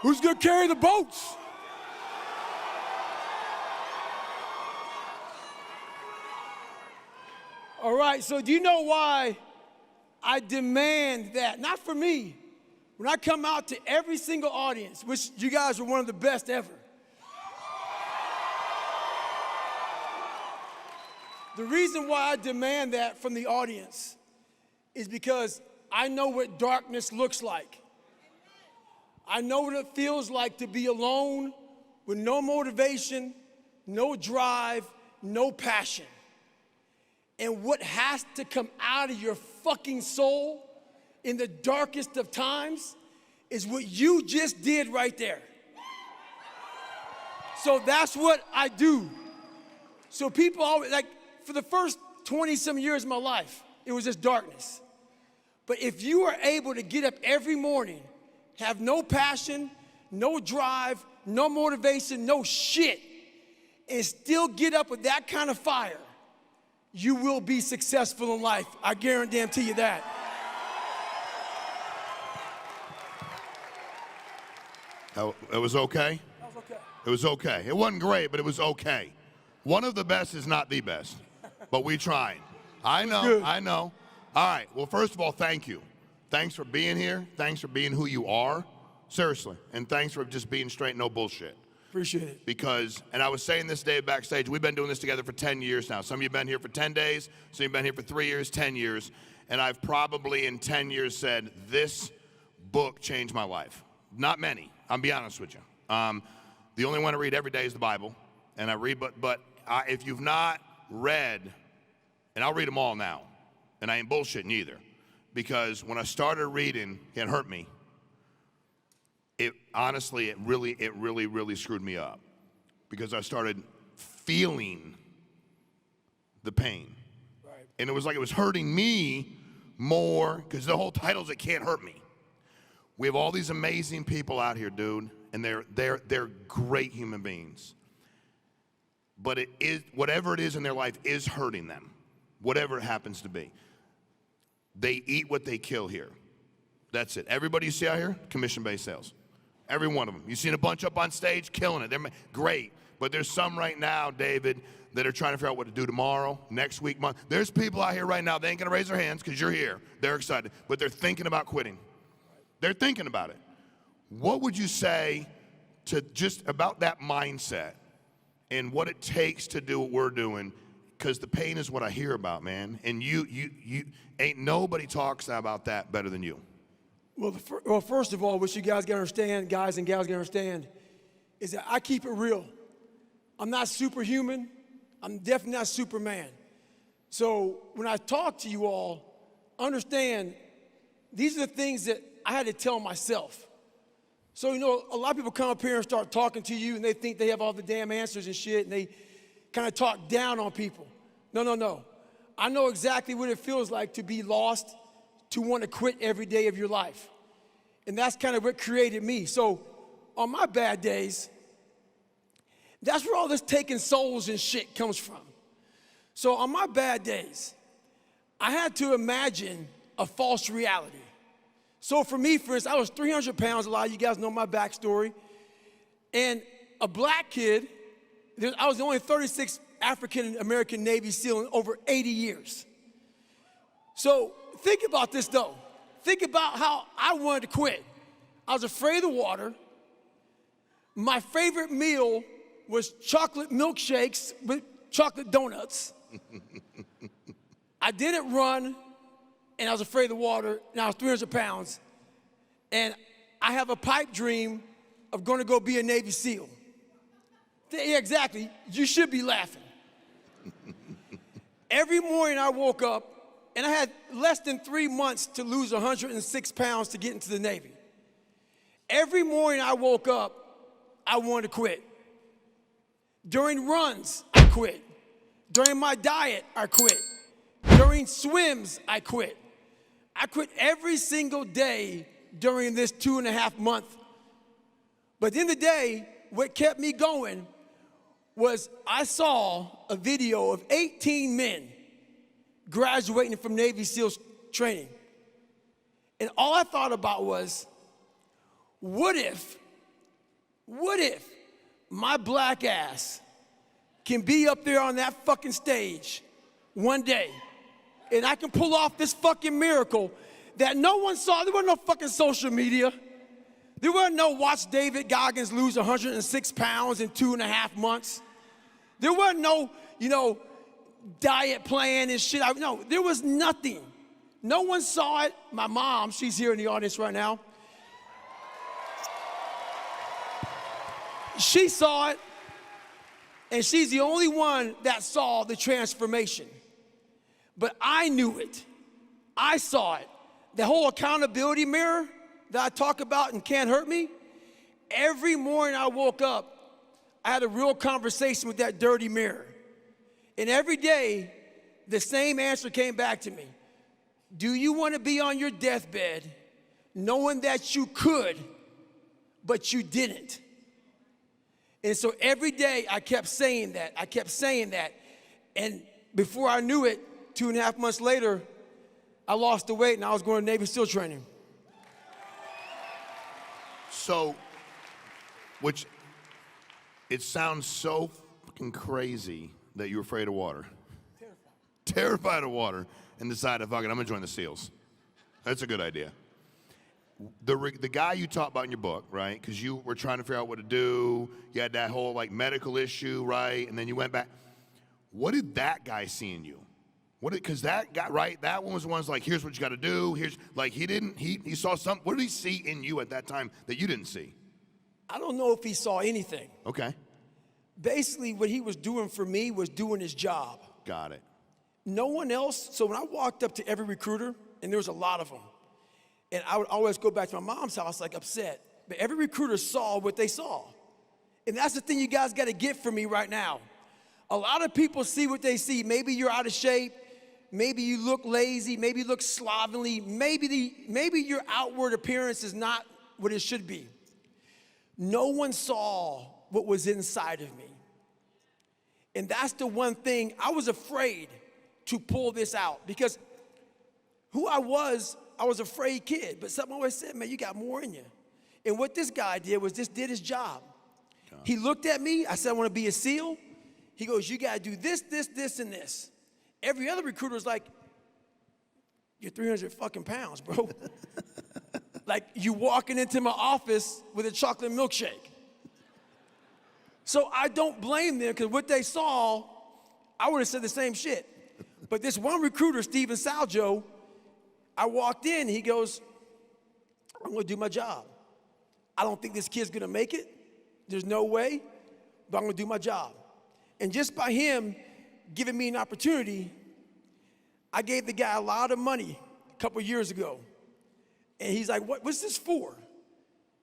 Who's gonna carry the boats? All right, so do you know why I demand that? Not for me. When I come out to every single audience, which you guys are one of the best ever. The reason why I demand that from the audience is because I know what darkness looks like. I know what it feels like to be alone with no motivation, no drive, no passion. And what has to come out of your fucking soul in the darkest of times is what you just did right there. So that's what I do. So people always, like, for the first 20-some years of my life, it was just darkness. But if you are able to get up every morning, have no passion, no drive, no motivation, no shit, and still get up with that kind of fire, you will be successful in life. I guarantee you that. It was okay? That was okay. It was okay. It wasn't great, but it was okay. One of the best is not the best, but we tried. I know, I know. All right, well, first of all, thank you. Thanks for being here. Thanks for being who you are. Seriously. And thanks for just being straight, no bullshit. Appreciate it. Because, and I was saying this day backstage, we've been doing this together for 10 years now. Some of you have been here for 10 days, some of you have been here for 3 years, 10 years. And I've probably in 10 years said, this book changed my life. Not many, I'll be honest with you. The only one I read every day is the Bible. And I read, but if you've not read, and I'll read them all now, and I ain't bullshitting either, because when I started reading, it hurt me. It honestly, it really screwed me up, because I started feeling the pain. Right. And it was like it was hurting me more, because the whole title is It Can't Hurt Me. We have all these amazing people out here, dude, and they're great human beings. But it is, whatever it is in their life is hurting them, whatever it happens to be. They eat what they kill here. That's it. Everybody you see out here, commission-based sales. Every one of them. You've seen a bunch up on stage, killing it. They're great. But there's some right now, David, that are trying to figure out what to do tomorrow, next week, month. There's people out here right now, they ain't gonna raise their hands because you're here. They're excited, but they're thinking about quitting. They're thinking about it. What would you say to just about that mindset and what it takes to do what we're doing? Because the pain is what I hear about, man. And you ain't nobody talks about that better than you. Well, first of all, what you guys gotta understand, guys and gals gotta understand, is that I keep it real. I'm not superhuman. I'm definitely not Superman. So when I talk to you all, understand these are the things that I had to tell myself. So, you know, a lot of people come up here and start talking to you and they think they have all the damn answers and shit, and they kind of talk down on people. No. I know exactly what it feels like to be lost, to want to quit every day of your life. And that's kind of what created me. So on my bad days, that's where all this taking souls and shit comes from. So on my bad days, I had to imagine a false reality. So for me, for instance, I was 300 pounds. A lot of you guys know my backstory. And a black kid, I was the only 36th African-American Navy SEAL in over 80 years. So think about this, though. Think about how I wanted to quit. I was afraid of the water. My favorite meal was chocolate milkshakes with chocolate donuts. I didn't run, and I was afraid of the water, and I was 300 pounds. And I have a pipe dream of going to go be a Navy SEAL. Yeah, exactly. You should be laughing. Every morning I woke up, and I had less than 3 months to lose 106 pounds to get into the Navy. Every morning I woke up, I wanted to quit. During runs, I quit. During my diet, I quit. During swims, I quit. I quit every single day during this 2.5 months. But at the end of the day, what kept me going was I saw a video of 18 men graduating from Navy SEALs training. And all I thought about was, what if What if my black ass can be up there on that fucking stage one day and I can pull off this fucking miracle that no one saw? There wasn't no fucking social media. There wasn't no watch David Goggins lose 106 pounds in 2.5 months. There wasn't no, diet plan and shit. No, there was nothing. No one saw it. My mom, she's here in the audience right now. She saw it, and she's the only one that saw the transformation. But I knew it. I saw it. The whole accountability mirror that I talk about and Can't Hurt Me, every morning I woke up, I had a real conversation with that dirty mirror. And every day, the same answer came back to me. Do you want to be on your deathbed knowing that you could, but you didn't? And so every day I kept saying that. I kept saying that. And before I knew it, 2.5 months later, I lost the weight and I was going to Navy SEAL training. So, which it sounds so fucking crazy that you're afraid of water. Terrified of water, and decided, fuck it, I'm gonna join the SEALs. That's a good idea. The guy you talk about in your book, right? Because you were trying to figure out what to do. You had that whole medical issue, right? And then you went back. What did that guy see in you? Because that guy, right? That one was the one's like, here's what you got to do. Here's he saw something. What did he see in you at that time that you didn't see? I don't know if he saw anything. Okay. Basically, what he was doing for me was doing his job. Got it. No one else. So when I walked up to every recruiter, and there was a lot of them, and I would always go back to my mom's house upset, but every recruiter saw what they saw. And that's the thing you guys got to get from me right now. A lot of people see what they see. Maybe you're out of shape. Maybe you look lazy. Maybe you look slovenly. Maybe your outward appearance is not what it should be. No one saw what was inside of me. And that's the one thing I was afraid to pull this out, because who I was a afraid kid, but something always said, man, you got more in you. And what this guy did was just did his job. He looked at me. I said, I want to be a SEAL. He goes, you got to do this, this, this, and this. Every other recruiter was like, you're 300 fucking pounds, bro. Like you walking into my office with a chocolate milkshake. So I don't blame them, because what they saw, I would have said the same shit. But this one recruiter, Steven Saljo, I walked in, he goes, I'm gonna do my job. I don't think this kid's gonna make it. There's no way, but I'm gonna do my job. And just by him giving me an opportunity, I gave the guy a lot of money a couple years ago. And he's like, what's this for?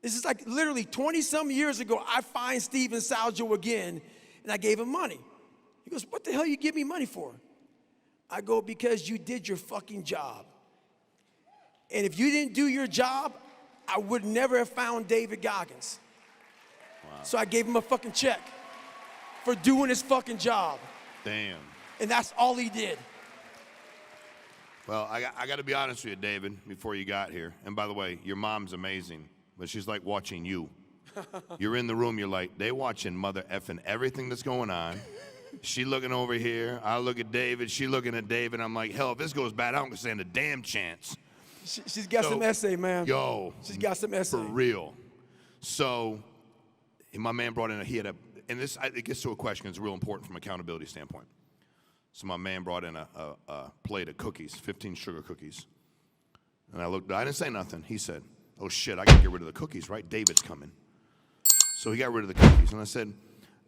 This is like literally 20-some years ago, I find Steven Saljo again, and I gave him money. He goes, what the hell you give me money for? I go, because you did your fucking job. And if you didn't do your job, I would never have found David Goggins. Wow. So I gave him a fucking check for doing his fucking job. Damn. And that's all he did. Well, I got to be honest with you, David, before you got here. And by the way, your mom's amazing, but she's like watching you. You're in the room, you're like, they watching mother effing everything that's going on. She looking over here, I look at David, she looking at David. I'm like, hell, if this goes bad, I don't stand a damn chance. She's got some essay, man. Yo. She's got some essay. For real. So, my man brought in and this, it gets to a question, it's real important from an accountability standpoint. So my man brought in a plate of cookies, 15 sugar cookies. And I didn't say nothing. He said, oh shit, I gotta get rid of the cookies, right? David's coming. So he got rid of the cookies. And I said,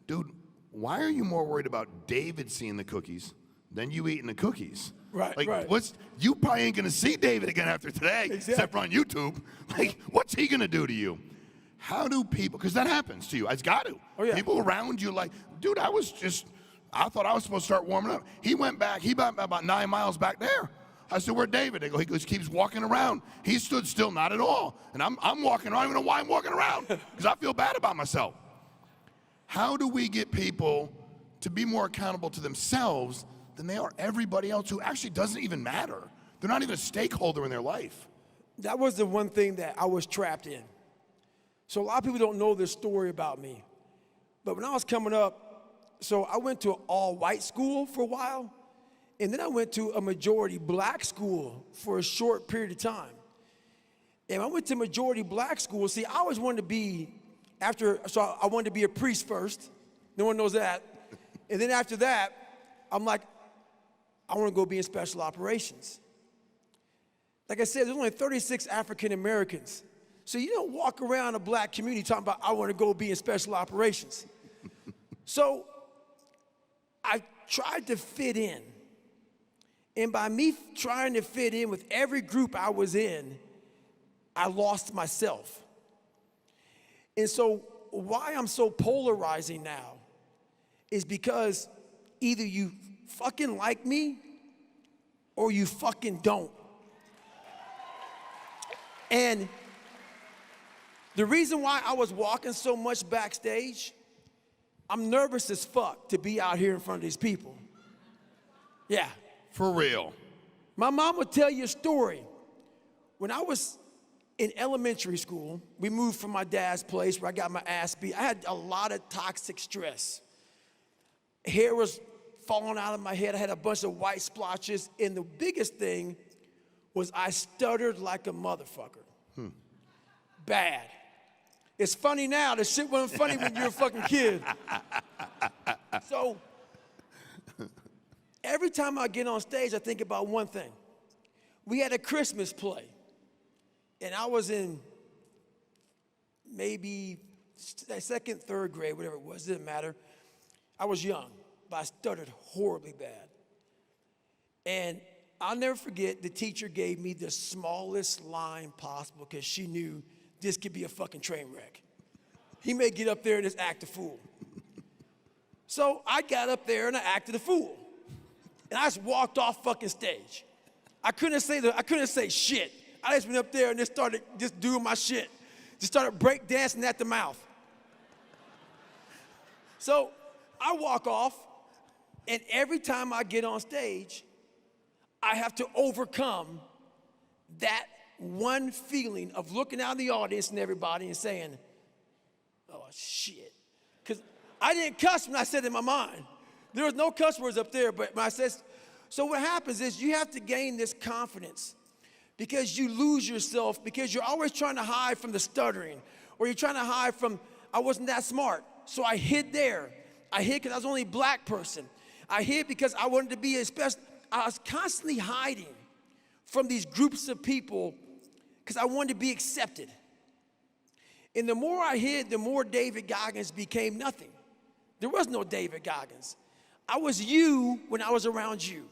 dude, why are you more worried about David seeing the cookies than you eating the cookies? Right, right. You probably ain't gonna see David again after today, exactly. Except for on YouTube. Like, what's he gonna do to you? How do people, because that happens to you, it's got to. Oh, yeah. People around you like, dude, I thought I was supposed to start warming up. He went about 9 miles back there. I said, where'd David? They go, he just keeps walking around. He stood still, not at all. And I'm walking around, I don't even know why I'm walking around, because I feel bad about myself. How do we get people to be more accountable to themselves than they are everybody else who actually doesn't even matter? They're not even a stakeholder in their life. That was the one thing that I was trapped in. So a lot of people don't know this story about me. But when I was coming up, so I went to an all-white school for a while, and then I went to a majority black school for a short period of time. And when I went to majority black school, see, I always wanted to be, so I wanted to be a priest first. No one knows that. And then after that, I'm like, I want to go be in special operations. Like I said, there's only 36 African Americans. So you don't walk around a black community talking about, I want to go be in special operations. So I tried to fit in. And by me trying to fit in with every group I was in, I lost myself. And so why I'm so polarizing now is because either you fucking like me or you fucking don't. And the reason why I was walking so much backstage, I'm nervous as fuck to be out here in front of these people. Yeah. For real. My mom would tell you a story. When I was in elementary school, we moved from my dad's place where I got my ass beat. I had a lot of toxic stress. Hair was falling out of my head. I had a bunch of white splotches. And the biggest thing was I stuttered like a motherfucker. Bad. It's funny now. The shit wasn't funny when you were a fucking kid. So every time I get on stage, I think about one thing. We had a Christmas play. And I was in maybe second, third grade, whatever it was, didn't matter. I was young, but I stuttered horribly bad. And I'll never forget, the teacher gave me the smallest line possible because she knew this could be a fucking train wreck. He may get up there and just act a fool. So I got up there and I acted a fool. And I just walked off fucking stage. I couldn't say shit. I just went up there and just started just doing my shit. Just started break dancing at the mouth. So I walk off, and every time I get on stage, I have to overcome that one feeling of looking out in the audience and everybody and saying, oh, shit. Because I didn't cuss when I said it in my mind. There was no cuss words up there, but when I said, so what happens is you have to gain this confidence because you lose yourself because you're always trying to hide from the stuttering or you're trying to hide from, I wasn't that smart. So I hid there. I hid because I was only a black person. I hid because I wanted to be a special, I was constantly hiding from these groups of people because I wanted to be accepted. And the more I hid, the more David Goggins became nothing. There was no David Goggins. I was you when I was around you.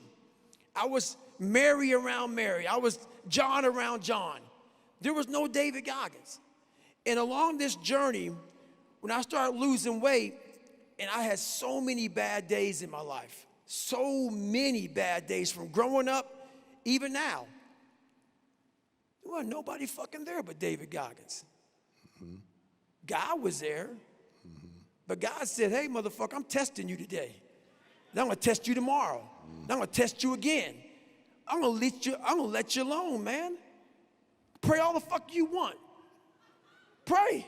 I was Mary around Mary. I was John around John. There was no David Goggins. And along this journey, when I started losing weight, and I had so many bad days in my life, so many bad days from growing up, even now. There wasn't nobody fucking there but David Goggins. God was there, but God said, hey, motherfucker, I'm testing you today. Then I'm gonna test you tomorrow. Then I'm gonna test you again. I'm gonna let you alone, man. Pray all the fuck you want. Pray.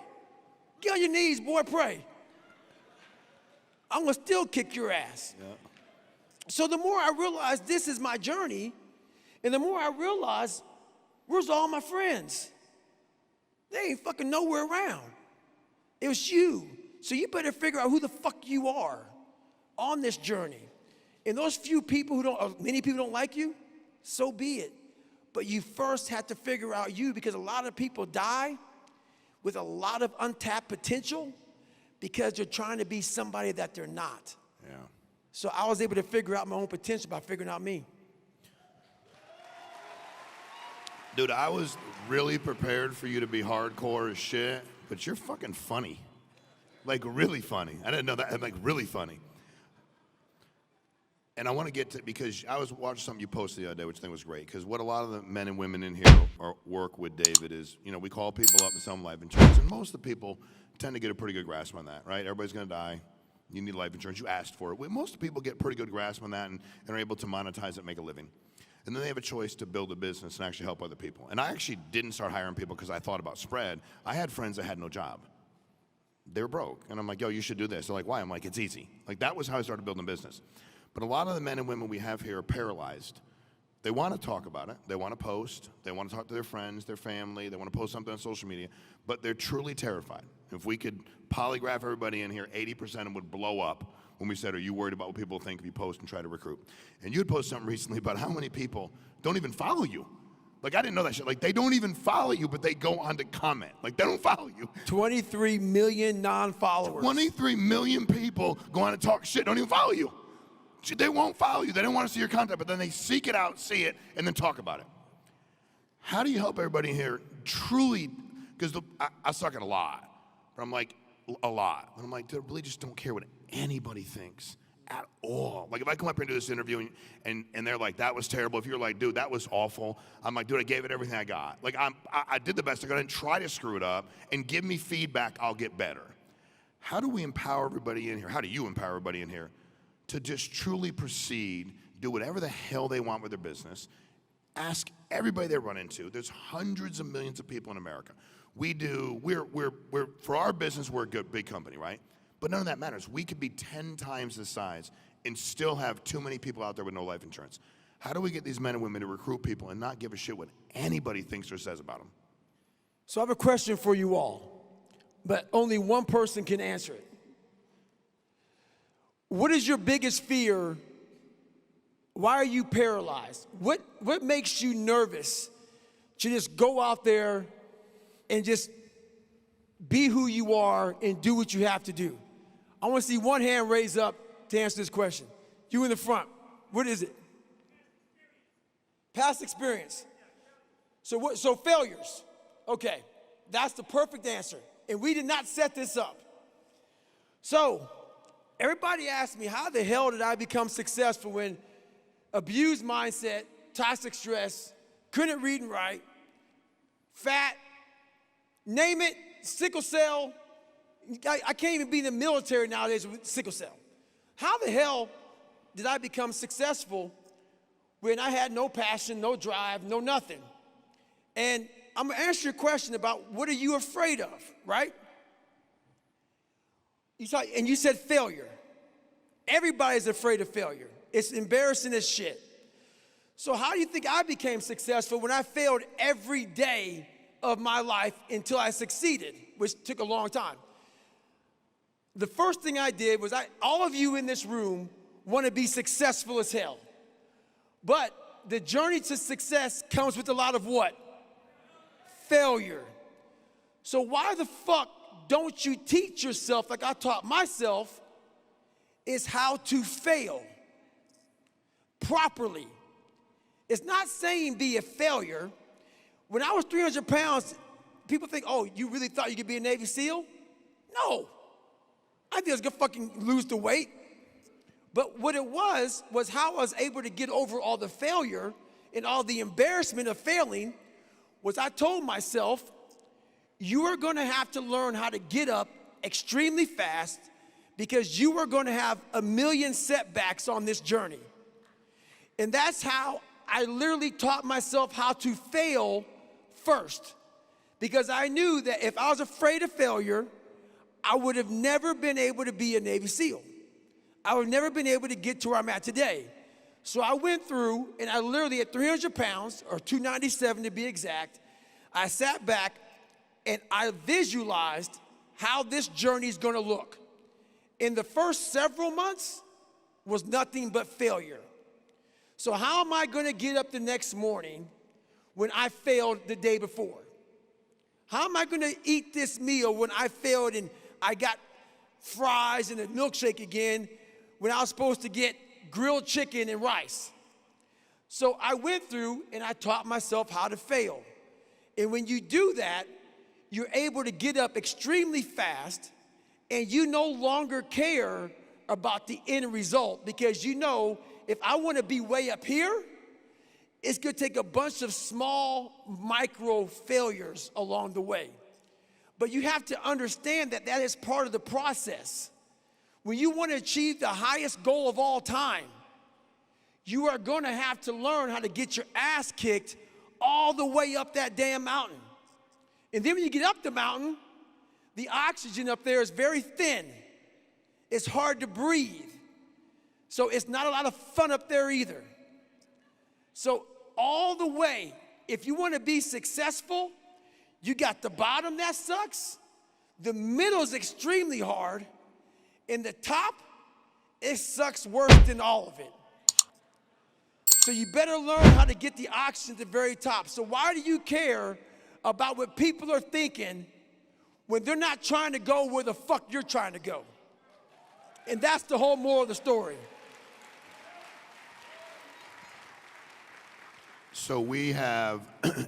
Get on your knees, boy, pray. I'm gonna still kick your ass. Yeah. So the more I realized this is my journey, and the more I realized, where's all my friends? They ain't fucking nowhere around. It was you. So you better figure out who the fuck you are on this journey. And those few people many people don't like you, so be it. But you first have to figure out you because a lot of people die with a lot of untapped potential because they're trying to be somebody that they're not. Yeah. So I was able to figure out my own potential by figuring out me. Dude, I was really prepared for you to be hardcore as shit, but you're fucking funny. Like, really funny. I didn't know that. I'm like, really funny. And I want to get to, because I was watching something you posted the other day, which I think was great, because what a lot of the men and women in here work with David is, you know, we call people up and sell them life insurance, and most of the people tend to get a pretty good grasp on that, right? Everybody's going to die. You need life insurance. You asked for it. Most people get pretty good grasp on that and are able to monetize it, make a living. And then they have a choice to build a business and actually help other people. And I actually didn't start hiring people because I thought about spread. I had friends that had no job. They were broke. And I'm like, yo, you should do this. They're like, why? I'm like, it's easy. Like, that was how I started building a business. But a lot of the men and women we have here are paralyzed. They want to talk about it. They want to post. They want to talk to their friends, their family. They want to post something on social media. But they're truly terrified. If we could polygraph everybody in here, 80% of them would blow up when we said, are you worried about what people think if you post and try to recruit? And you had posted something recently about how many people don't even follow you. Like, I didn't know that shit. Like, they don't even follow you, but they go on to comment. Like, they don't follow you. 23 million non-followers. 23 million people go on to talk shit, don't even follow you. They won't follow you. They don't want to see your content, but then they seek it out, see it, and then talk about it. How do you help everybody here truly, because I suck at a lot, but I'm like, a lot. And I'm like, dude, I really just don't care what anybody thinks at all. Like, if I come up here and do this interview and they're like, that was terrible. If you're like, dude, that was awful. I'm like, dude, I gave it everything I got. Like, I did the best I could and try to screw it up and give me feedback, I'll get better. How do we empower everybody in here? How do you empower everybody in here to just truly proceed, do whatever the hell they want with their business, ask everybody they run into? There's hundreds of millions of people in America. We're for our business, we're a good, big company, right? But none of that matters. We could be 10 times the size and still have too many people out there with no life insurance. How do we get these men and women to recruit people and not give a shit what anybody thinks or says about them? So I have a question for you all, but only one person can answer it. What is your biggest fear? Why are you paralyzed? What makes you nervous to just go out there and just be who you are and do what you have to do? I want to see one hand raised up to answer this question. You in the front. What is it? Past experience. So failures. Okay, that's the perfect answer. And we did not set this up. So everybody asked me, how the hell did I become successful when abused mindset, toxic stress, couldn't read and write, fat, name it, sickle cell. I can't even be in the military nowadays with sickle cell. How the hell did I become successful when I had no passion, no drive, no nothing? And I'm gonna answer your question about what are you afraid of, right? And you said failure. Everybody's afraid of failure. It's embarrassing as shit. So how do you think I became successful when I failed every day of my life until I succeeded, which took a long time? The first thing I did was all of you in this room want to be successful as hell. But the journey to success comes with a lot of what? Failure. So why the fuck don't you teach yourself, like I taught myself, is how to fail properly? It's not saying be a failure. When I was 300 pounds, people think, oh, you really thought you could be a Navy SEAL? No. I think I was gonna fucking lose the weight. But what it was how I was able to get over all the failure and all the embarrassment of failing was I told myself, you are gonna have to learn how to get up extremely fast because you are gonna have a million setbacks on this journey. And that's how I literally taught myself how to fail first. Because I knew that if I was afraid of failure, I would have never been able to be a Navy SEAL. I would have never been able to get to where I'm at today. So I went through, and I literally at 300 pounds, or 297 to be exact, I sat back and I visualized how this journey is gonna look. In the first several months was nothing but failure. So how am I gonna get up the next morning when I failed the day before? How am I gonna eat this meal when I failed and I got fries and a milkshake again when I was supposed to get grilled chicken and rice? So I went through and I taught myself how to fail. And when you do that, you're able to get up extremely fast and you no longer care about the end result because you know if I wanna be way up here, it's gonna take a bunch of small micro failures along the way. But you have to understand that that is part of the process. When you wanna achieve the highest goal of all time, you are gonna have to learn how to get your ass kicked all the way up that damn mountain. And then when you get up the mountain, the oxygen up there is very thin. It's hard to breathe. So it's not a lot of fun up there either. So all the way, if you want to be successful, you got the bottom that sucks, the middle is extremely hard, and the top, it sucks worse than all of it. So you better learn how to get the oxygen at the very top. So why do you care about what people are thinking when they're not trying to go where the fuck you're trying to go? And that's the whole moral of the story. So we have,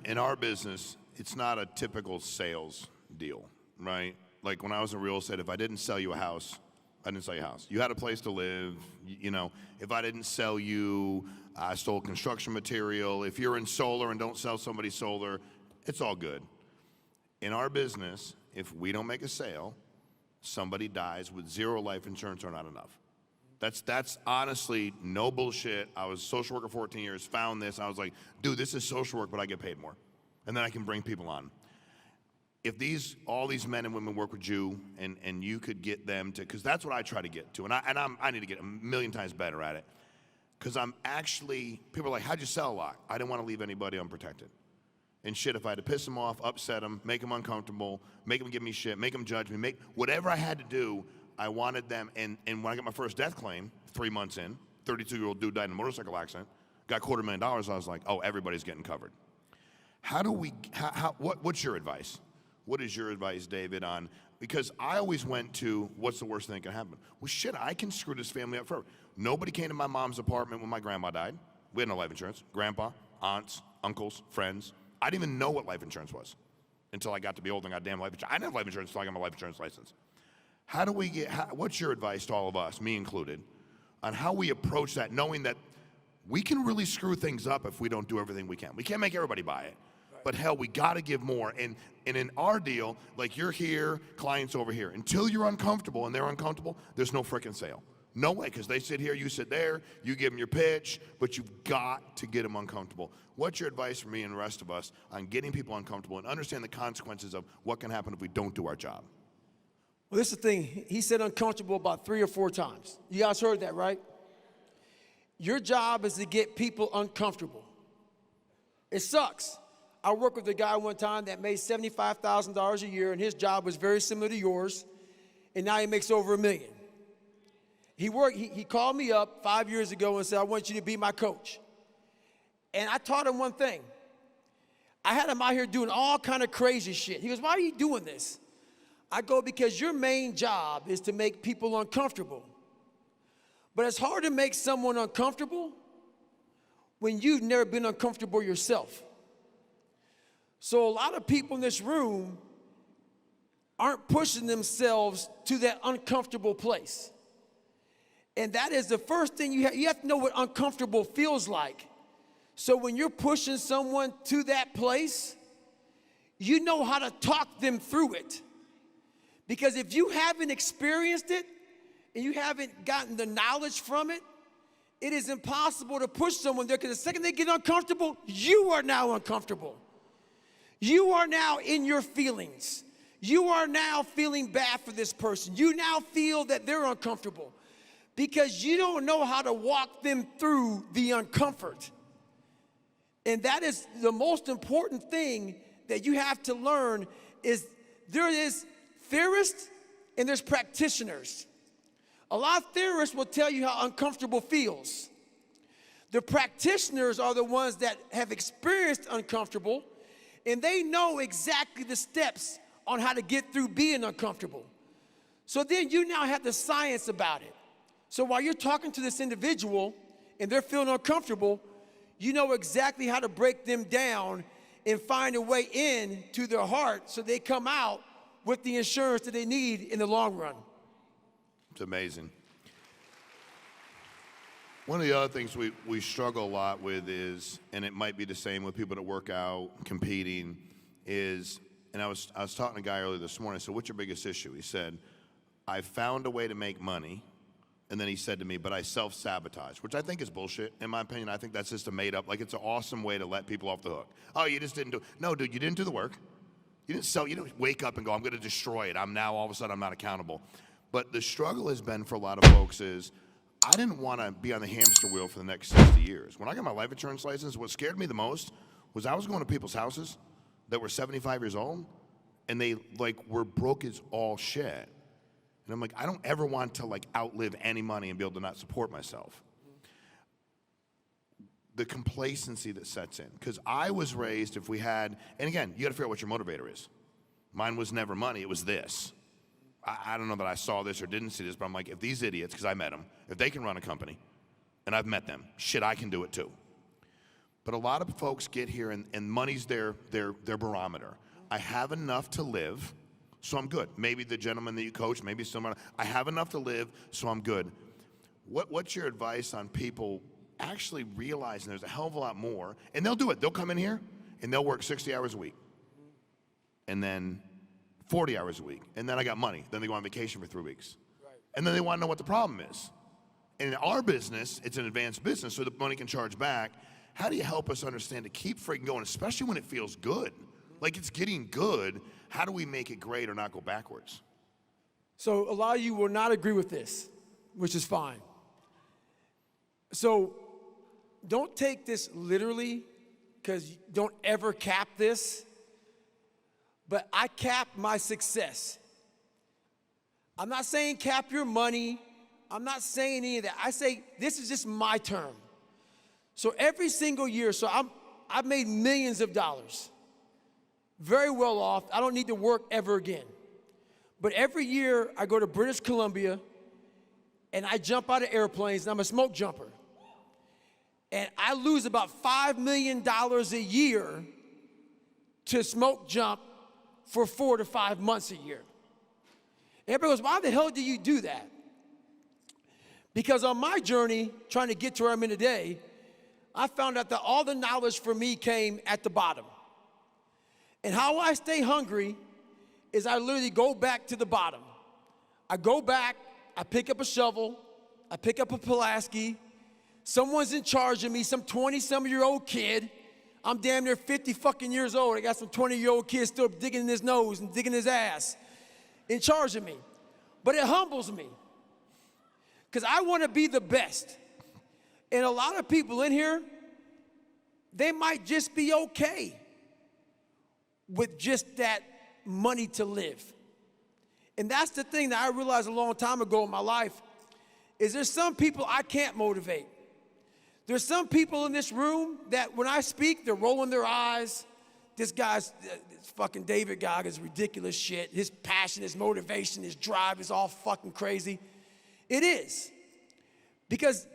in our business, it's not a typical sales deal, right? Like when I was in real estate, if I didn't sell you a house, I didn't sell you a house. You had a place to live, you know. If I didn't sell you, I stole construction material. If you're in solar and don't sell somebody solar, it's all good. In our business, if we don't make a sale, somebody dies with zero life insurance or not enough. That's honestly no bullshit. I was a social worker 14 years, found this. I was like, dude, this is social work, but I get paid more. And then I can bring people on. If all these men and women work with you and you could get them to, because that's what I try to get to. And I need to get a million times better at it. Because I'm actually, people are like, how'd you sell a lot? I didn't want to leave anybody unprotected. And shit, if I had to piss them off, upset them, make them uncomfortable, make them give me shit, make them judge me, make whatever I had to do, I wanted them, and when I got my first death claim, 3 months in, 32-year-old dude died in a motorcycle accident, got $250,000, I was like, oh, everybody's getting covered. What's your advice? What is your advice, David, on, because I always went to, what's the worst thing that can happen? Well, shit, I can screw this family up forever. Nobody came to my mom's apartment when my grandma died. We had no life insurance. Grandpa, aunts, uncles, friends. I didn't even know what life insurance was until I got to be old and got damn life insurance. I didn't have life insurance until I got my life insurance license. What's your advice to all of us, me included, on how we approach that, knowing that we can really screw things up if we don't do everything we can. We can't make everybody buy it, but hell, we gotta give more. And in our deal, like you're here, clients over here. Until you're uncomfortable and they're uncomfortable, there's no frickin' sale. No way, because they sit here, you sit there, you give them your pitch, but you've got to get them uncomfortable. What's your advice for me and the rest of us on getting people uncomfortable and understand the consequences of what can happen if we don't do our job? Well, this is the thing. He said uncomfortable about 3 or 4 times. You guys heard that, right? Your job is to get people uncomfortable. It sucks. I worked with a guy one time that made $75,000 a year, and his job was very similar to yours, and now he makes over $1 million. He called me up 5 years ago and said, I want you to be my coach. And I taught him one thing. I had him out here doing all kind of crazy shit. He goes, why are you doing this? I go, because your main job is to make people uncomfortable. But it's hard to make someone uncomfortable when you've never been uncomfortable yourself. So a lot of people in this room aren't pushing themselves to that uncomfortable place. And that is the first thing you have to know what uncomfortable feels like. So when you're pushing someone to that place, you know how to talk them through it. Because if you haven't experienced it and you haven't gotten the knowledge from it, it is impossible to push someone there, because the second they get uncomfortable, you are now uncomfortable. You are now in your feelings. You are now feeling bad for this person. You now feel that they're uncomfortable because you don't know how to walk them through the uncomfort. And that is the most important thing that you have to learn. Is there is theorists and there's practitioners. A lot of theorists will tell you how uncomfortable feels. The practitioners are the ones that have experienced uncomfortable, and they know exactly the steps on how to get through being uncomfortable. So then you now have the science about it. So while you're talking to this individual and they're feeling uncomfortable, you know exactly how to break them down and find a way in to their heart so they come out with the insurance that they need in the long run. It's amazing. One of the other things we struggle a lot with is, and it might be the same with people that work out, competing, is, and I was talking to a guy earlier this morning, I said, what's your biggest issue? He said, I found a way to make money, And then he said to me, but I self-sabotage, which I think is bullshit, in my opinion. I think that's just a made-up, like it's an awesome way to let people off the hook. Oh, you just didn't do it. No, dude, you didn't do the work. You didn't wake up and go, I'm going to destroy it. All of a sudden, I'm not accountable. But the struggle has been for a lot of folks is, I didn't want to be on the hamster wheel for the next 60 years. When I got my life insurance license, what scared me the most was I was going to people's houses that were 75 years old, and they were broke as all shit. And I'm like, I don't ever want to outlive any money and be able to not support myself. The complacency that sets in. Because I was raised, if we had, and again, you got to figure out what your motivator is. Mine was never money, it was this. I don't know that I saw this or didn't see this, but I'm like, if these idiots, because I met them, if they can run a company, and I've met them, shit, I can do it too. But a lot of folks get here and money's their barometer. I have enough to live, so I'm good. Maybe the gentleman that you coach, maybe someone, I have enough to live, so I'm good. What's your advice on people actually realizing there's a hell of a lot more, and they'll do it. They'll come in here, and they'll work 60 hours a week, and then 40 hours a week, and then I got money. Then they go on vacation for 3 weeks. Right. And then they want to know what the problem is. And in our business, it's an advanced business, so the money can charge back. How do you help us understand to keep freaking going, especially when it feels good? Like it's getting good. How do we make it great or not go backwards? So a lot of you will not agree with this, which is fine. So don't take this literally, because don't ever cap this. But I cap my success. I'm not saying cap your money. I'm not saying any of that. I say this is just my term. So every single year, I've made millions of dollars. Very well off. I don't need to work ever again. But every year I go to British Columbia and I jump out of airplanes, and I'm a smoke jumper. And I lose about $5 million a year to smoke jump for 4 to 5 months a year. And everybody goes, why the hell do you do that? Because on my journey, trying to get to where I'm in today, I found out that all the knowledge for me came at the bottom. And how I stay hungry is I literally go back to the bottom. I go back, I pick up a shovel, I pick up a Pulaski, someone's in charge of me, some 20-some-year-old kid. I'm damn near 50 fucking years old. I got some 20-year-old kids still digging in his nose and digging his ass in charge of me. But it humbles me because I want to be the best. And a lot of people in here, they might just be okay with just that money to live. And that's the thing that I realized a long time ago in my life, is there's some people I can't motivate. There's some people in this room that when I speak, they're rolling their eyes. This fucking David Goggins, ridiculous shit. His passion, his motivation, his drive is all fucking crazy. It is. Because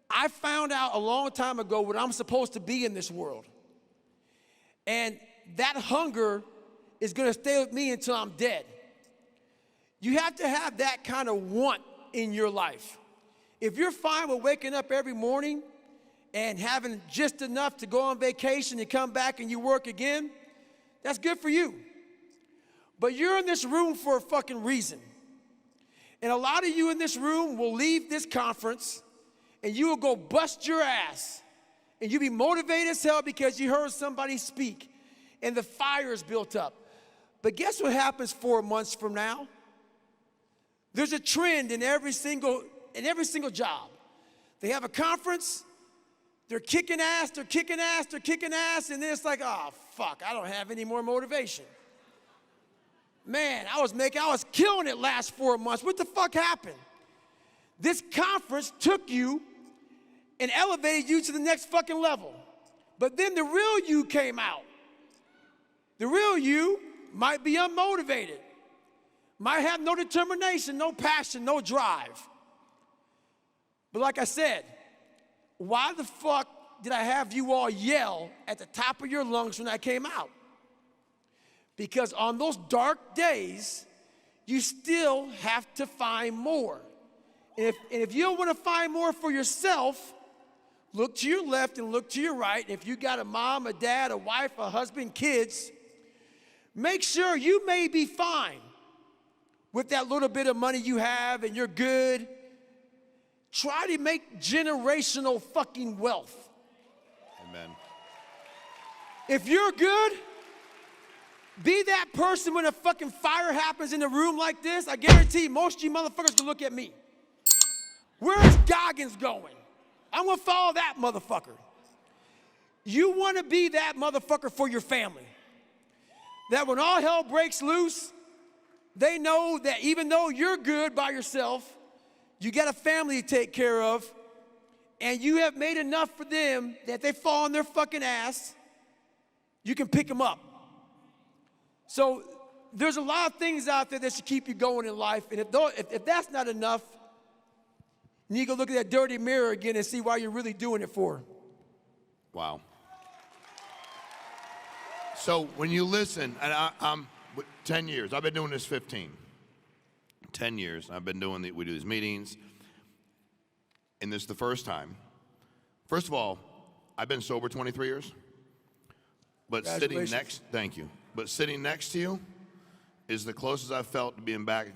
I found out a long time ago what I'm supposed to be in this world. And that hunger is going to stay with me until I'm dead. You have to have that kind of want in your life. If you're fine with waking up every morning and having just enough to go on vacation and come back and you work again, that's good for you. But you're in this room for a fucking reason. And a lot of you in this room will leave this conference and you will go bust your ass. And you'll be motivated as hell because you heard somebody speak and the fire is built up. But guess what happens 4 months from now? There's a trend in every single job. They have a conference, they're kicking ass, and then it's like, oh, fuck, I don't have any more motivation. Man, I was killing it last 4 months. What the fuck happened? This conference took you and elevated you to the next fucking level. But then the real you came out. The real you might be unmotivated, might have no determination, no passion, no drive. But like I said, why the fuck did I have you all yell at the top of your lungs when I came out? Because on those dark days, you still have to find more. And if you don't want to find more for yourself, look to your left and look to your right. If you got a mom, a dad, a wife, a husband, kids, make sure you may be fine with that little bit of money you have and you're good, Try to make generational fucking wealth. Amen. If you're good, be that person when a fucking fire happens in a room like this. I guarantee most of you motherfuckers can look at me. Where's Goggins going? I'm gonna follow that motherfucker. You wanna be that motherfucker for your family. That when all hell breaks loose, they know that even though you're good by yourself, you got a family to take care of, and you have made enough for them that if they fall on their fucking ass, you can pick them up. So there's a lot of things out there that should keep you going in life, and if that's not enough, you need to go look at that dirty mirror again and see why you're really doing it for. Wow. So when you listen, and I'm 10 years, I've been doing this 15. 10 years, I've been doing, we do these meetings, and this is the first time. First of all, I've been sober 23 years, but sitting next, thank you, but sitting next to you is the closest I've felt to being back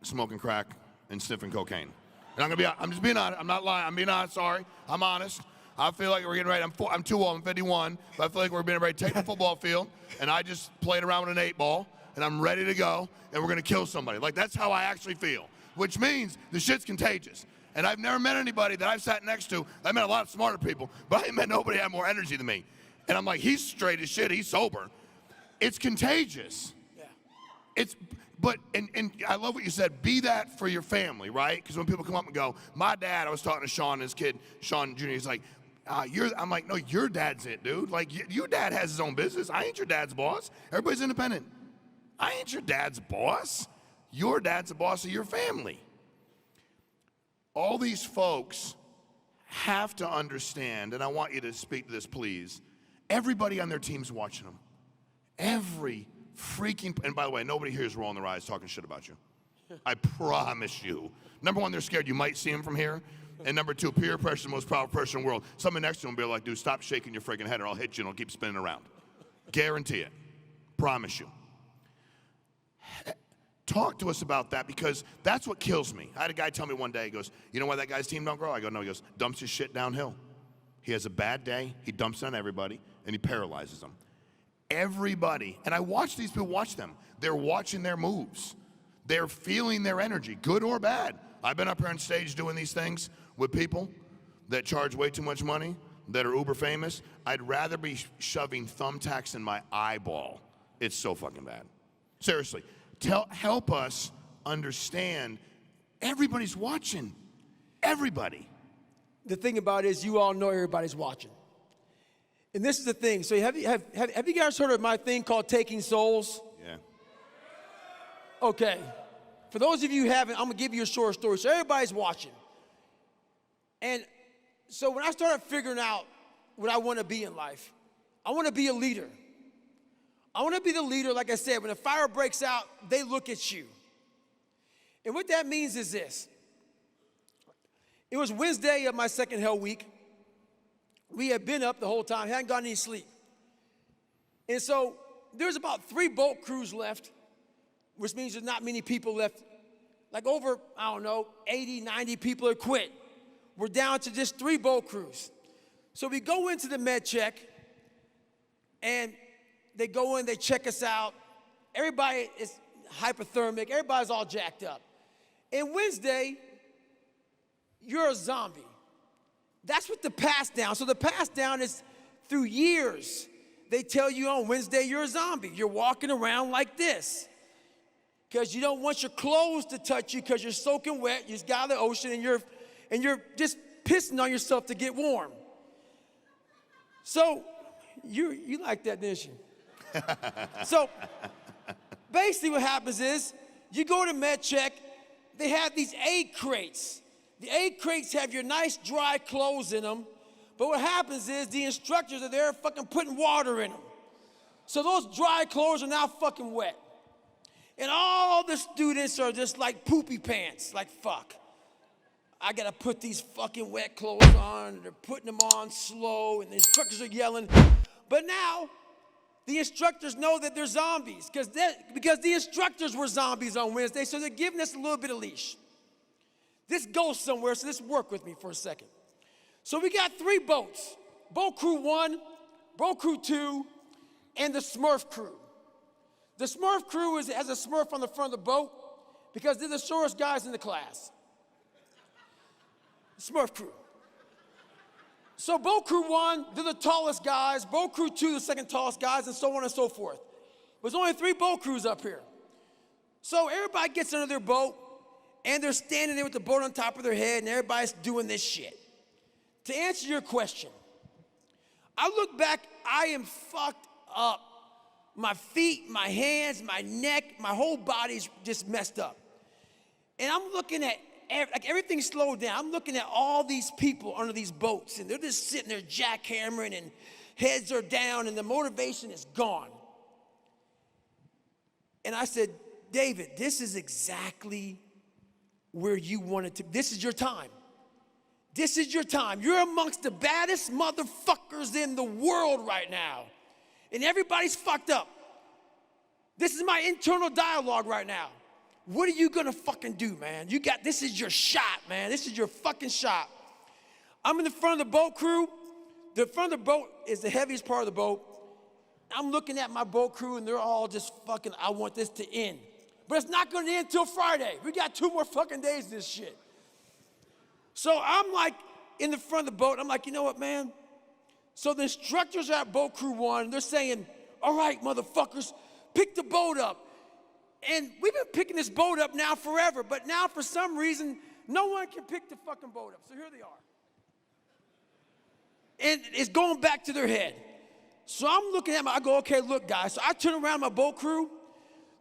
smoking crack and sniffing cocaine. And I'm just being honest, I'm not lying, I'm being honest, sorry, I'm honest. I feel like we're getting ready, I'm too old, I'm 51, but I feel like we're getting ready to take the football field, and I just played around with an 8-ball, and I'm ready to go, and we're gonna kill somebody. Like, that's how I actually feel, which means the shit's contagious. And I've never met anybody that I've sat next to, I met a lot of smarter people, but I ain't met nobody that had more energy than me. And I'm like, he's straight as shit, he's sober. It's contagious. Yeah. But I love what you said, be that for your family, right? Because when people come up and go, my dad, I was talking to Sean, his kid, Sean Jr., he's like, I'm like, no, your dad's it, dude. Like, your dad has his own business. I ain't your dad's boss. Everybody's independent. I ain't your dad's boss. Your dad's the boss of your family. All these folks have to understand, and I want you to speak to this, please. Everybody on their team's watching them. Every freaking, and by the way, nobody here is rolling their eyes talking shit about you. I promise you. Number one, they're scared you might see them from here. And number two, peer pressure is the most powerful pressure in the world. Someone next to them will be like, dude, stop shaking your freaking head or I'll hit you and I'll keep spinning around. Guarantee it. Promise you. Talk to us about that, because that's what kills me. I had a guy tell me one day, he goes, you know why that guy's team don't grow? I go, no. He goes, dumps his shit downhill. He has a bad day, he dumps it on everybody, and he paralyzes them. Everybody, and I watch these people, watch them. They're watching their moves. They're feeling their energy, good or bad. I've been up here on stage doing these things with people that charge way too much money, that are uber famous. I'd rather be shoving thumbtacks in my eyeball. It's so fucking bad. Seriously. Help us understand. Everybody's watching. Everybody. The thing about it is, you all know everybody's watching. And this is the thing. So have you guys heard of my thing called Taking Souls? Yeah. Okay. For those of you who haven't, I'm gonna give you a short story. So everybody's watching. And so when I started figuring out what I want to be in life, I want to be a leader. I want to be the leader, like I said, when a fire breaks out, they look at you. And what that means is this. It was Wednesday of my second hell week. We had been up the whole time, hadn't gotten any sleep. And so there's about 3 boat crews left, which means there's not many people left. Like over, 80, 90 people are quit. We're down to just 3 boat crews. So we go into the med check, and they go in, they check us out. Everybody is hypothermic. Everybody's all jacked up. And Wednesday, you're a zombie. That's what the pass down. So the pass down is through years. They tell you on Wednesday you're a zombie. You're walking around like this because you don't want your clothes to touch you because you're soaking wet. You just got out of the ocean and you're just pissing on yourself to get warm. So you like that, didn't you? So basically what happens is you go to med check. They have these egg crates. The egg crates have your nice dry clothes in them, but what happens is the instructors are there fucking putting water in them. So those dry clothes are now fucking wet. And all the students are just like poopy pants, like fuck. I gotta put these fucking wet clothes on, and they're putting them on slow, and the instructors are yelling. But now, the instructors know that they're zombies, because the instructors were zombies on Wednesday, so they're giving us a little bit of leash. This goes somewhere, so let's work with me for a second. So we got 3 boats. Boat crew 1, boat crew 2, and the Smurf crew. The Smurf crew has a Smurf on the front of the boat because they're the shortest guys in the class. Smurf crew. So boat crew 1, they're the tallest guys. Boat crew 2, the second tallest guys, and so on and so forth. There's only 3 boat crews up here. So everybody gets under their boat, and they're standing there with the boat on top of their head, and everybody's doing this shit. To answer your question, I look back, I am fucked up. My feet, my hands, my neck, my whole body's just messed up. And I'm looking at, like everything's slowed down. I'm looking at all these people under these boats, and they're just sitting there jackhammering, and heads are down, and the motivation is gone. And I said, David, this is exactly where you wanted to. This is your time. This is your time. You're amongst the baddest motherfuckers in the world right now. And everybody's fucked up. This is my internal dialogue right now. What are you gonna fucking do, man? This is your shot, man. This is your fucking shot. I'm in the front of the boat crew. The front of the boat is the heaviest part of the boat. I'm looking at my boat crew and they're all just fucking, I want this to end. But it's not gonna end until Friday. We got 2 more fucking days of this shit. So I'm like in the front of the boat, I'm like, you know what, man? So the instructors are at boat crew 1, they're saying, all right, motherfuckers, pick the boat up. And we've been picking this boat up now forever, but now for some reason, no one can pick the fucking boat up. So here they are. And it's going back to their head. So I'm looking at I go, okay, look, guys. So I turn around my boat crew.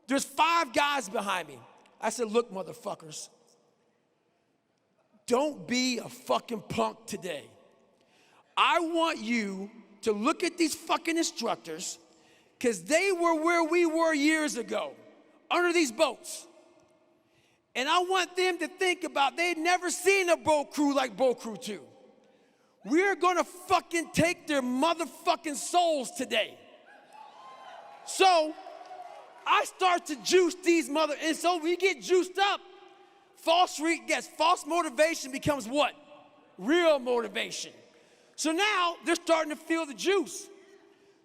There's 5 guys behind me. I said, look, motherfuckers, don't be a fucking punk today. I want you to look at these fucking instructors because they were where we were years ago, under these boats. And I want them to think about, they'd never seen a boat crew like boat crew 2. We're gonna fucking take their motherfucking souls today. So I start to juice these and so we get juiced up. False motivation becomes what? Real motivation. So now they're starting to feel the juice.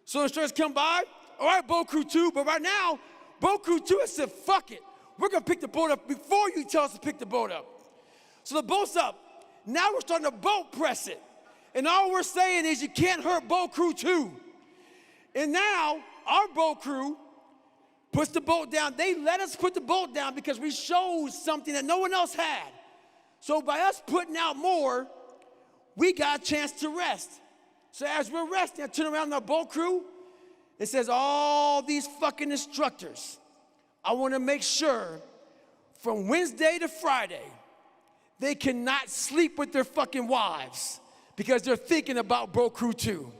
So the instructors come by, all right, boat crew 2, but right now, boat crew 2 has said, fuck it. We're gonna pick the boat up before you tell us to pick the boat up. So the boat's up. Now we're starting to boat press it. And all we're saying is you can't hurt boat crew 2. And now our boat crew puts the boat down. They let us put the boat down because we showed something that no one else had. So by us putting out more, we got a chance to rest. So as we're resting, I turn around to our boat crew. It says, all these fucking instructors, I want to make sure from Wednesday to Friday, they cannot sleep with their fucking wives because they're thinking about boat crew 2.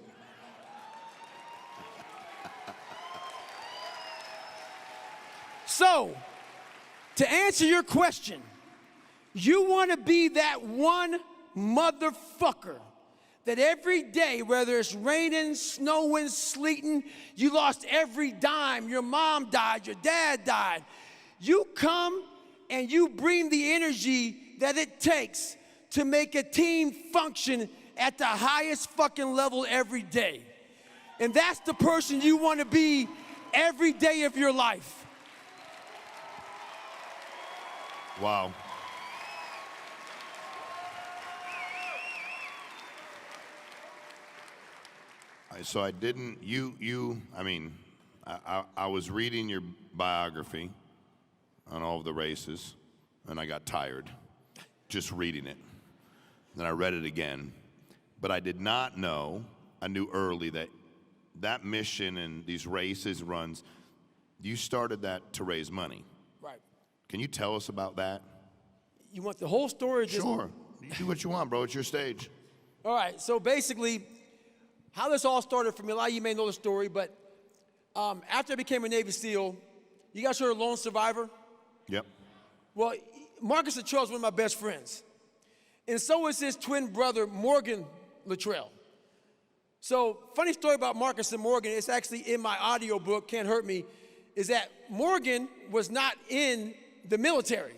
So, to answer your question, you want to be that one motherfucker that every day, whether it's raining, snowing, sleeting, you lost every dime, your mom died, your dad died, you come and you bring the energy that it takes to make a team function at the highest fucking level every day. And that's the person you want to be every day of your life. Wow. So I didn't, I was reading your biography on all of the races, and I got tired just reading it. Then I read it again. But I did not know, I knew early that mission and these races, runs, you started that to raise money. Right. Can you tell us about that? You want the whole story? Sure. You do what you want, bro. It's your stage. All right. So basically, how this all started for me, a lot of you may know the story, but after I became a Navy SEAL, you guys heard of Lone Survivor? Yep. Well, Marcus Luttrell is one of my best friends. And so is his twin brother, Morgan Luttrell. So, funny story about Marcus and Morgan, it's actually in my audio book, Can't Hurt Me, is that Morgan was not in the military.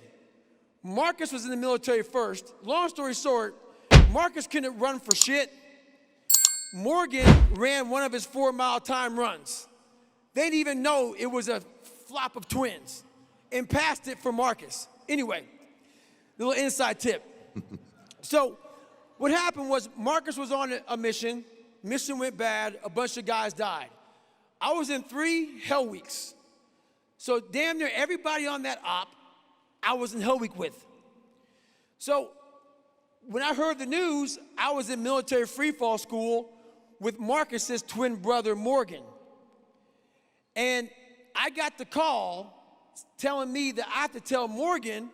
Marcus was in the military first. Long story short, Marcus couldn't run for shit. Morgan ran one of his 4-mile time runs. They didn't even know it was a flop of twins and passed it for Marcus. Anyway, little inside tip. So what happened was Marcus was on a mission. Mission went bad. A bunch of guys died. I was in 3 hell weeks. So damn near everybody on that op, I was in hell week with. So when I heard the news, I was in military freefall school with Marcus's twin brother, Morgan. And I got the call telling me that I had to tell Morgan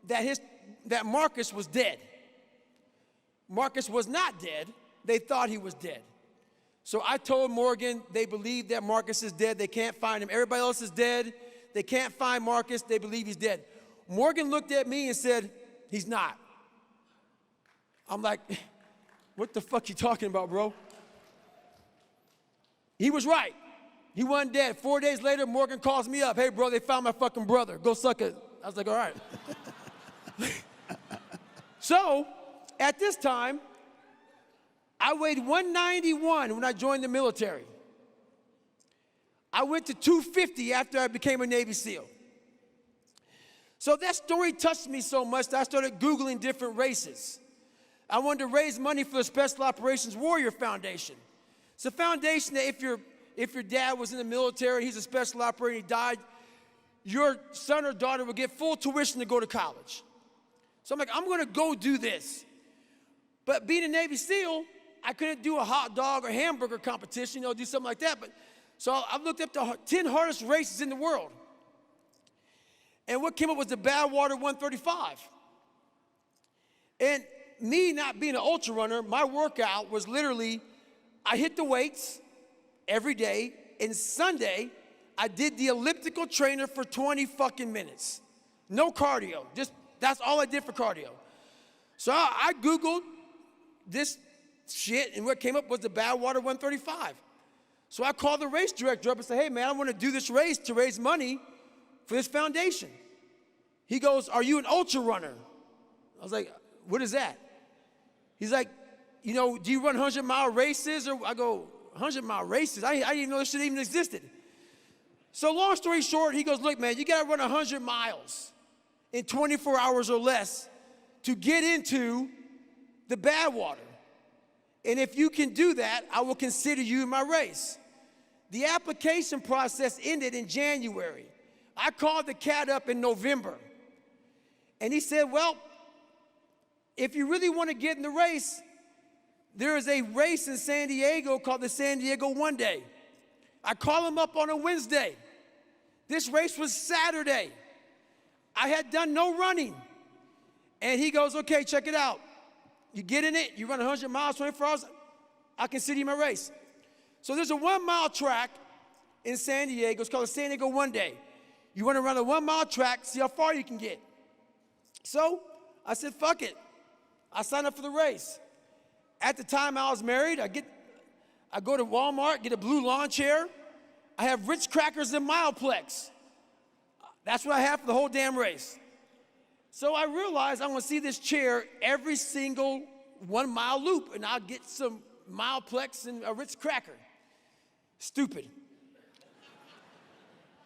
that Marcus was dead. Marcus was not dead. They thought he was dead. So I told Morgan they believe that Marcus is dead. They can't find him. Everybody else is dead. They can't find Marcus. They believe he's dead. Morgan looked at me and said, he's not. I'm like, what the fuck you talking about, bro? He was right. He wasn't dead. 4 days later, Morgan calls me up. Hey, bro, they found my fucking brother. Go suck it. I was like, all right. So, at this time, I weighed 191 when I joined the military. I went to 250 after I became a Navy SEAL. So that story touched me so much that I started Googling different races. I wanted to raise money for the Special Operations Warrior Foundation. It's a foundation that if your dad was in the military, he's a special operator, he died, your son or daughter would get full tuition to go to college. So I'm like, I'm gonna go do this. But being a Navy SEAL, I couldn't do a hot dog or hamburger competition, do something like that. So I looked up the 10 hardest races in the world. And what came up was the Badwater 135. And me not being an ultra runner, my workout was literally, I hit the weights every day, and Sunday, I did the elliptical trainer for 20 fucking minutes. No cardio, that's all I did for cardio. So I Googled this shit, and what came up was the Badwater 135. So I called the race director up and said, hey man, I want to do this race to raise money for this foundation. He goes, are you an ultra runner? I was like, what is that? He's like, do you run 100-mile races? Or I go, 100-mile races? I didn't even know this shit even existed. So long story short, he goes, look, man, you got to run 100 miles in 24 hours or less to get into the Badwater. And if you can do that, I will consider you in my race. The application process ended in January. I called the cat up in November. And he said, well, if you really want to get in the race, there is a race in San Diego called the San Diego One Day. I call him up on a Wednesday. This race was Saturday. I had done no running. And he goes, okay, check it out. You get in it, you run 100 miles, 24 hours, I consider you my race. So there's a 1-mile track in San Diego. It's called the San Diego One Day. You want to run a 1-mile track, see how far you can get. So I said, fuck it. I signed up for the race. At the time I was married, I go to Walmart, get a blue lawn chair. I have Ritz crackers and Mileplex. That's what I have for the whole damn race. So I realized I'm gonna see this chair every single 1-mile loop, and I'll get some Mileplex and a Ritz cracker. Stupid.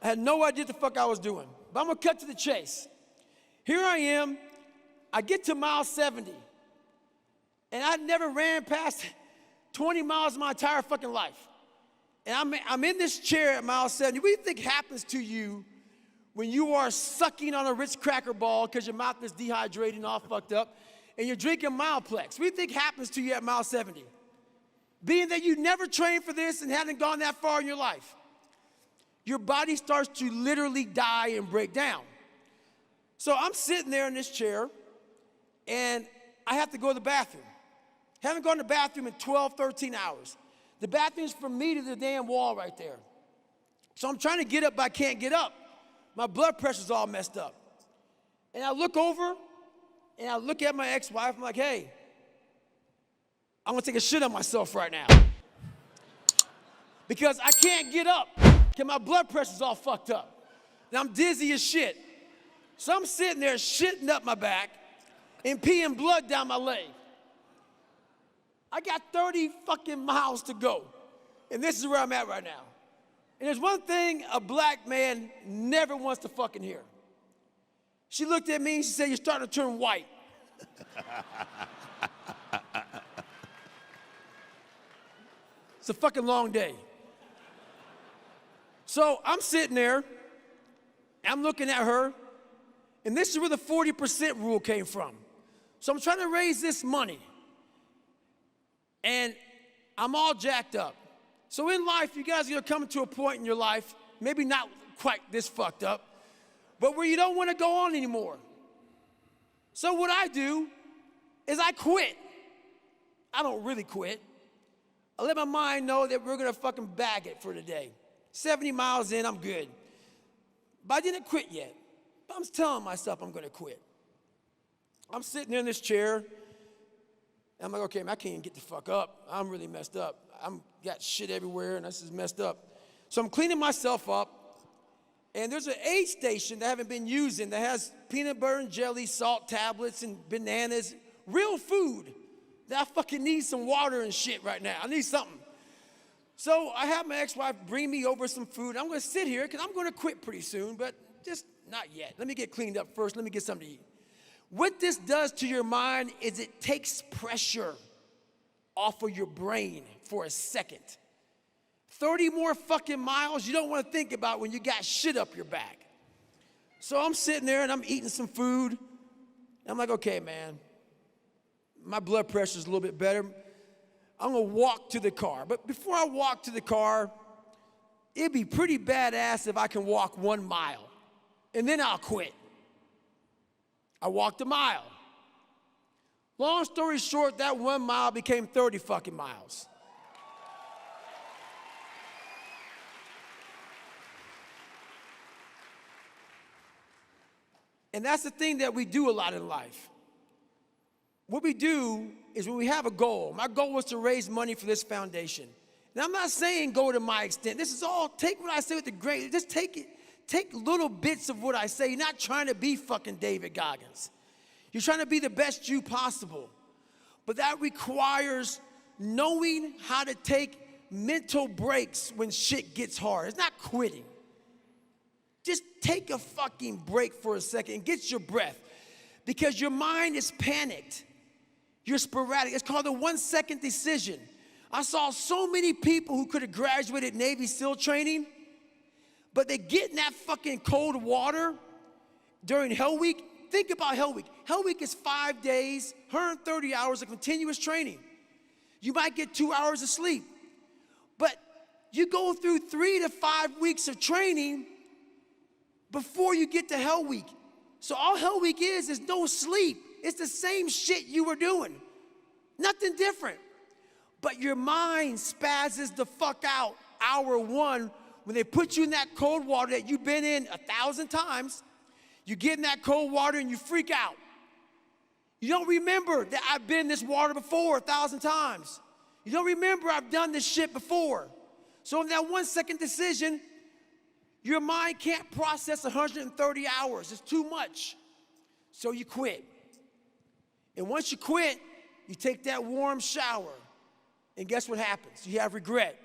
I had no idea what the fuck I was doing. But I'm gonna cut to the chase. Here I am, I get to mile 70, and I never ran past 20 miles in my entire fucking life. And I'm in this chair at mile 70. What do you think happens to you when you are sucking on a Ritz cracker ball because your mouth is dehydrated and all fucked up, and you're drinking Mileplex? What do you think happens to you at mile 70? Being that you never trained for this and hadn't gone that far in your life, your body starts to literally die and break down. So I'm sitting there in this chair, and I have to go to the bathroom. Haven't gone to the bathroom in 12, 13 hours. The bathroom's from me to the damn wall right there. So I'm trying to get up, but I can't get up. My blood pressure's all messed up. And I look over, and I look at my ex-wife. I'm like, hey, I'm gonna take a shit on myself right now. Because I can't get up, because my blood pressure's all fucked up. And I'm dizzy as shit. So I'm sitting there shitting up my back and peeing blood down my leg. I got 30 fucking miles to go. And this is where I'm at right now. And there's one thing a black man never wants to fucking hear. She looked at me and she said, "You're starting to turn white." It's a fucking long day. So I'm sitting there, I'm looking at her, and this is where the 40% rule came from. So I'm trying to raise this money, and I'm all jacked up. So in life, you guys are gonna come to a point in your life, maybe not quite this fucked up, but where you don't wanna go on anymore. So what I do is I quit. I don't really quit. I let my mind know that we're gonna fucking bag it for today. 70 miles in, I'm good. But I didn't quit yet. But I'm telling myself I'm gonna quit. I'm sitting there in this chair, and I'm like, okay, man, I can't even get the fuck up. I'm really messed up. I'm got shit everywhere, and this is messed up. So I'm cleaning myself up, and there's an aid station that I haven't been using that has peanut butter and jelly, salt tablets, and bananas, real food that I fucking need some water and shit right now. I need something. So I have my ex-wife bring me over some food. I'm gonna sit here, because I'm gonna quit pretty soon, but just not yet. Let me get cleaned up first. Let me get something to eat. What this does to your mind is it takes pressure off of your brain for a second. 30 more fucking miles you don't want to think about when you got shit up your back. So I'm sitting there and I'm eating some food. And I'm like, okay, man, my blood pressure's a little bit better. I'm gonna walk to the car. But before I walk to the car, it'd be pretty badass if I can walk 1 mile. And then I'll quit. I walked a mile. Long story short, that 1 mile became 30 fucking miles. And that's the thing that we do a lot in life. What we do is when we have a goal. My goal was to raise money for this foundation. And I'm not saying go to my extent. This is all, take what I say with the grain. Just take it. Take little bits of what I say. You're not trying to be fucking David Goggins. You're trying to be the best you possible. But that requires knowing how to take mental breaks when shit gets hard. It's not quitting. Just take a fucking break for a second and get your breath. Because your mind is panicked. You're sporadic. It's called a 1-second decision. I saw so many people who could have graduated Navy SEAL training, but they get in that fucking cold water during Hell Week. Think about Hell Week. Hell Week is 5 days, 130 hours of continuous training. You might get 2 hours of sleep, but you go through 3 to 5 weeks of training before you get to Hell Week. So all Hell Week is no sleep. It's the same shit you were doing. Nothing different. But your mind spazzes the fuck out hour 1 when they put you in that cold water that you've been in 1,000 times. You get in that cold water and you freak out. You don't remember that I've been in this water before 1,000 times. You don't remember I've done this shit before. So in that 1-second decision, your mind can't process 130 hours. It's too much. So you quit. And once you quit, you take that warm shower. And guess what happens? You have regret.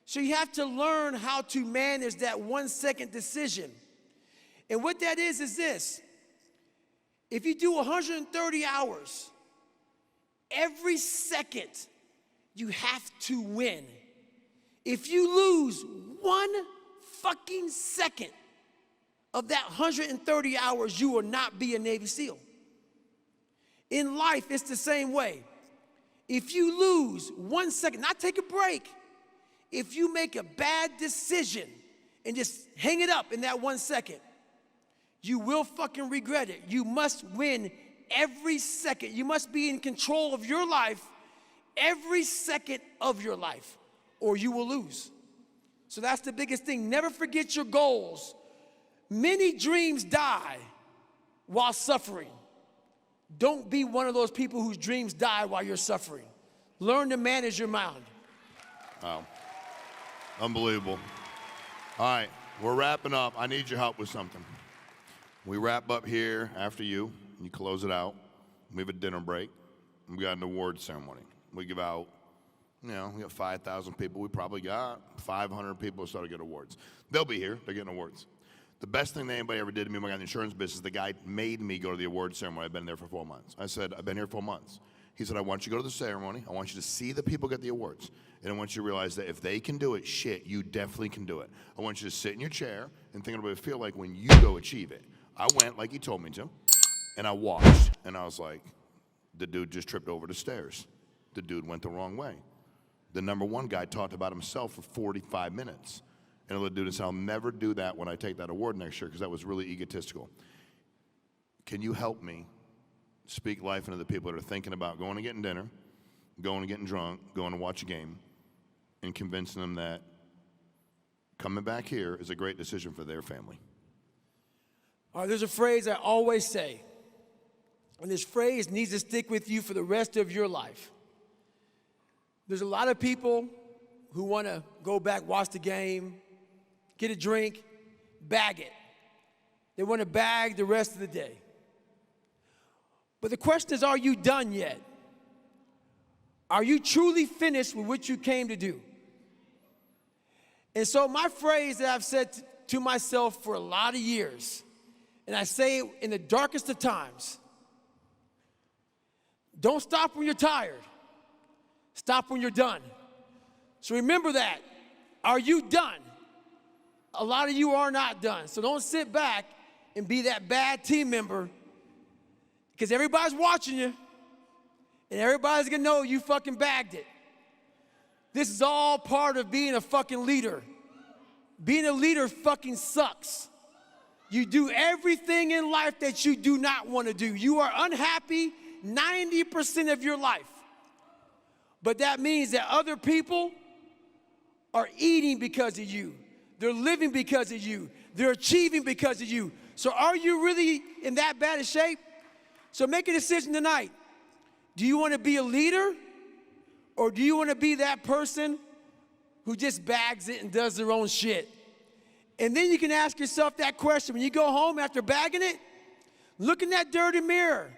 So you have to learn how to manage that 1-second decision. And what that is this. If you do 130 hours, every second you have to win. If you lose 1 fucking second of that 130 hours, you will not be a Navy SEAL. In life, it's the same way. If you lose 1 second, not take a break, if you make a bad decision and just hang it up in that 1 second, you will fucking regret it. You must win every second. You must be in control of your life every second of your life, or you will lose. So that's the biggest thing. Never forget your goals. Many dreams die while suffering. Don't be one of those people whose dreams die while you're suffering. Learn to manage your mind. Wow. Unbelievable. All right, we're wrapping up. I need your help with something. We wrap up here after you. You close it out. We have a dinner break. We got an award ceremony. We give out, we got 5,000 people. We probably got 500 people who start to get awards. They'll be here. They're getting awards. The best thing that anybody ever did to me when I got in the insurance business, the guy made me go to the award ceremony. I've been there for 4 months. I said, I've been here 4 months. He said, I want you to go to the ceremony. I want you to see the people get the awards. And I want you to realize that if they can do it, shit, you definitely can do it. I want you to sit in your chair and think about what it feel like when you go achieve it. I went like he told me to, and I watched, and I was like, the dude just tripped over the stairs. The dude went the wrong way. The number one guy talked about himself for 45 minutes. And the dude said, I'll never do that when I take that award next year because that was really egotistical. Can you help me speak life into the people that are thinking about going and getting dinner, going and getting drunk, going to watch a game, and convincing them that coming back here is a great decision for their family? All right, there's a phrase I always say, and this phrase needs to stick with you for the rest of your life. There's a lot of people who want to go back, watch the game, get a drink, bag it. They want to bag the rest of the day. But the question is, are you done yet? Are you truly finished with what you came to do? And so my phrase that I've said to myself for a lot of years, and I say it in the darkest of times, don't stop when you're tired. Stop when you're done. So remember that. Are you done? A lot of you are not done. So don't sit back and be that bad team member, because everybody's watching you and everybody's gonna know you fucking bagged it. This is all part of being a fucking leader. Being a leader fucking sucks. You do everything in life that you do not want to do. You are unhappy 90% of your life. But that means that other people are eating because of you. They're living because of you. They're achieving because of you. So are you really in that bad a shape? So make a decision tonight. Do you want to be a leader, or do you want to be that person who just bags it and does their own shit? And then you can ask yourself that question. When you go home after bagging it, look in that dirty mirror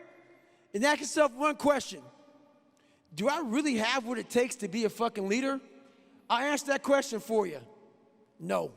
and ask yourself one question. Do I really have what it takes to be a fucking leader? I'll answer that question for you. No.